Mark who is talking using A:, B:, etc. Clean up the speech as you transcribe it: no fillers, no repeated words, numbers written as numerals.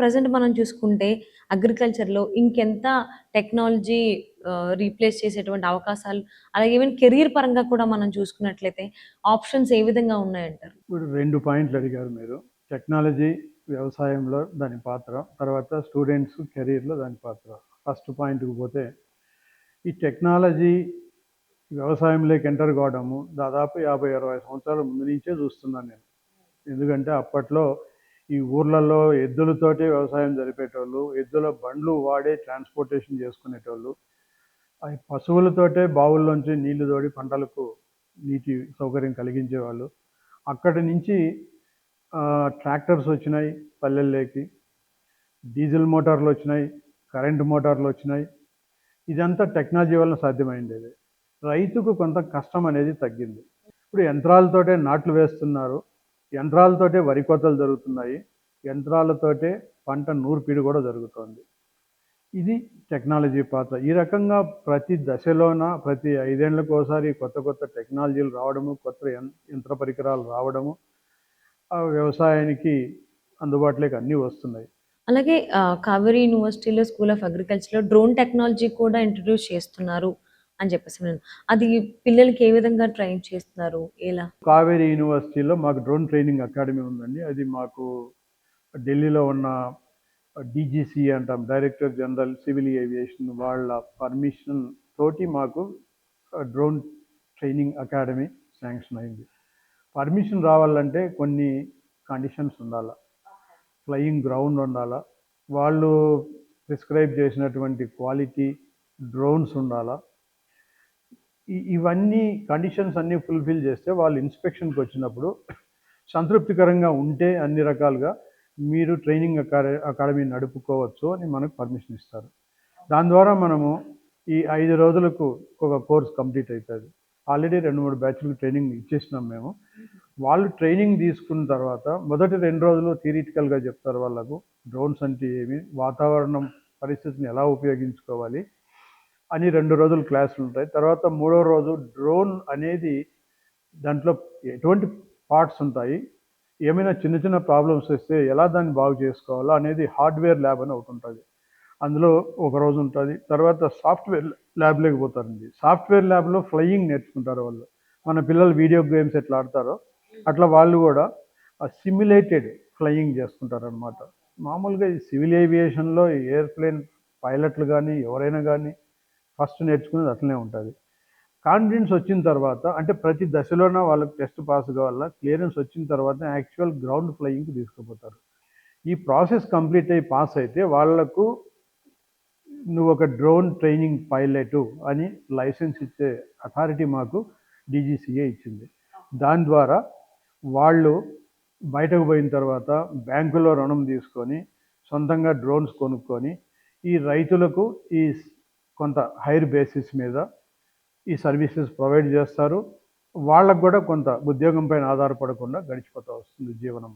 A: Present మనం చూసుకుంటే అగ్రికల్చర్‌లో ఇంకెంత టెక్నాలజీ రీప్లేస్ చేసేటువంటి అవకాశాలు, అలాగే ఈవెన్ కెరియర్ పరంగా కూడా మనం చూసుకున్నట్లయితే ఆప్షన్స్ ఏ విధంగా ఉన్నాయంటారు?
B: ఇప్పుడు 2 పాయింట్లు అడిగారు మీరు. టెక్నాలజీ వ్యవసాయంలో దాని పాత్ర, తర్వాత స్టూడెంట్స్ కెరీర్‌లో దాని పాత్ర. ఫస్ట్ పాయింట్‌కి పోతే, ఈ టెక్నాలజీ వ్యవసాయంలోకి ఎంటర్ కావడము దాదాపు 50, 60 సంవత్సరాల ముందు నుంచే చూస్తున్నాను నేను. ఎందుకంటే అప్పట్లో ఈ ఊర్లలో ఎద్దులతోటే వ్యవసాయం జరిపేటోళ్ళు, ఎద్దుల బండ్లు వాడే ట్రాన్స్‌పోర్టేషన్ చేసుకునేటోళ్ళు. అయి పశువులతోటే బావుల్లోంచి నీళ్లు తోడి పంటలకు నీటి సౌకర్యం కలిగించేవాళ్ళు. అక్కడి నుంచి ట్రాక్టర్స్ వచ్చినాయి పల్లెల్లోకి, డీజిల్ మోటార్లు వచ్చినాయి, కరెంటు మోటార్లు వచ్చినాయి. ఇదంతా టెక్నాలజీ వలన సాధ్యమైండేది. రైతుకు కొంత కష్టం అనేది తగ్గింది. ఇప్పుడు యంత్రాలతోటే నాట్లు వేస్తున్నారు, యంత్రాలతోటే వరి కోతలు జరుగుతున్నాయి, యంత్రాలతోటే పంట నూర్పిడి కూడా జరుగుతోంది. ఇది టెక్నాలజీ పాత్ర. ఈ రకంగా ప్రతి దశలోన ప్రతి 5 ఏళ్లకోసారి కొత్త కొత్త టెక్నాలజీలు రావడము, కొత్త యంత్ర పరికరాలు రావడము, వ్యవసాయానికి అందుబాటులోకి అన్నీ వస్తున్నాయి.
A: అలాగే కావేరీ యూనివర్సిటీలో స్కూల్ ఆఫ్ అగ్రికల్చర్‌లో డ్రోన్ టెక్నాలజీ కూడా ఇంట్రొడ్యూస్ చేస్తున్నారు అని చెప్పేసి విన్నాను. అది పిల్లలకి ఏ విధంగా ట్రైన్ చేస్తున్నారు? ఎలా?
B: కావేరీ యూనివర్సిటీలో మాకు డ్రోన్ ట్రైనింగ్ అకాడమీ ఉందండి. అది మాకు ఢిల్లీలో ఉన్న డీజీసీ అంటాం, డైరెక్టర్ జనరల్ సివిల్ ఏవియేషన్ వాళ్ళ పర్మిషన్ తోటి మాకు డ్రోన్ ట్రైనింగ్ అకాడమీ శాంక్షన్ అయింది. పర్మిషన్ రావాలంటే కొన్ని కండిషన్స్ ఉండాలి. ఫ్లయింగ్ గ్రౌండ్ ఉండాలా, వాళ్ళు ప్రిస్క్రైబ్ చేసినటువంటి క్వాలిటీ డ్రోన్స్ ఉండాలా. ఇవన్నీ కండిషన్స్ అన్నీ ఫుల్ఫిల్ చేస్తే వాళ్ళు ఇన్స్పెక్షన్కి వచ్చినప్పుడు సంతృప్తికరంగా ఉంటే అన్ని రకాలుగా మీరు ట్రైనింగ్ అకాడమీ నడుపుకోవచ్చు అని మనకు పర్మిషన్ ఇస్తారు. దాని ద్వారా మనము ఈ 5 రోజులకు ఒక కోర్స్ కంప్లీట్ అవుతుంది. ఆల్రెడీ 2-3 బ్యాచ్లకు ట్రైనింగ్ ఇచ్చేసినాం మేము. వాళ్ళు ట్రైనింగ్ తీసుకున్న తర్వాత మొదటి 2 రోజులు థియరిటికల్గా చెప్తారు వాళ్ళకు, డ్రోన్స్ అంటే ఏమి, వాతావరణం పరిస్థితిని ఎలా ఉపయోగించుకోవాలి అని 2 రోజులు క్లాసులు ఉంటాయి. తర్వాత 3వ రోజు డ్రోన్ అనేది దాంట్లో ఎటువంటి పార్ట్స్ ఉంటాయి, ఏమైనా చిన్న చిన్న ప్రాబ్లమ్స్ వస్తే ఎలా దాన్ని బాగు చేసుకోవాలో అనేది హార్డ్వేర్ ల్యాబ్ అని ఒకటి ఉంటుంది. అందులో ఒక రోజు ఉంటుంది. తర్వాత సాఫ్ట్వేర్ ల్యాబ్లోకి పోతారండి. సాఫ్ట్వేర్ ల్యాబ్లో ఫ్లయింగ్ నేర్చుకుంటారు వాళ్ళు. మన పిల్లలు వీడియో గేమ్స్ ఎట్లా ఆడతారో అట్లా వాళ్ళు కూడా సిమ్యులేటెడ్ ఫ్లయింగ్ చేసుకుంటారు అనమాట. మామూలుగా ఈ సివిల్ ఏవియేషన్లో ఎయిర్ప్లేన్ పైలట్లు కానీ ఎవరైనా కానీ ఫస్ట్ నేర్చుకునేది అట్లనే ఉంటుంది. కాన్ఫిడెన్స్ వచ్చిన తర్వాత, అంటే ప్రతి దశలోన వాళ్ళకి టెస్ట్ పాస్ కావాలా, క్లియరెన్స్ వచ్చిన తర్వాత యాక్చువల్ గ్రౌండ్ ఫ్లయింగ్కి తీసుకుపోతారు. ఈ ప్రాసెస్ కంప్లీట్ అయ్యి పాస్ అయితే వాళ్లకు నువ్వు ఒక డ్రోన్ ట్రైనింగ్ పైలట్ అని లైసెన్స్ ఇచ్చే అథారిటీ మాకు డీజీసీఏ ఇచ్చింది. దాని ద్వారా వాళ్ళు బయటకు పోయిన తర్వాత బ్యాంకులో రుణం తీసుకొని సొంతంగా డ్రోన్స్ కొనుక్కొని ఈ రైతులకు ఈ కొంత హైర్ బేసిస్ మీద ఈ సర్వీసెస్ ప్రొవైడ్ చేస్తారు. వాళ్ళకు కూడా కొంత ఉద్యోగం పైన ఆధారపడకుండా గడిచిపోతూ వస్తుంది జీవనం.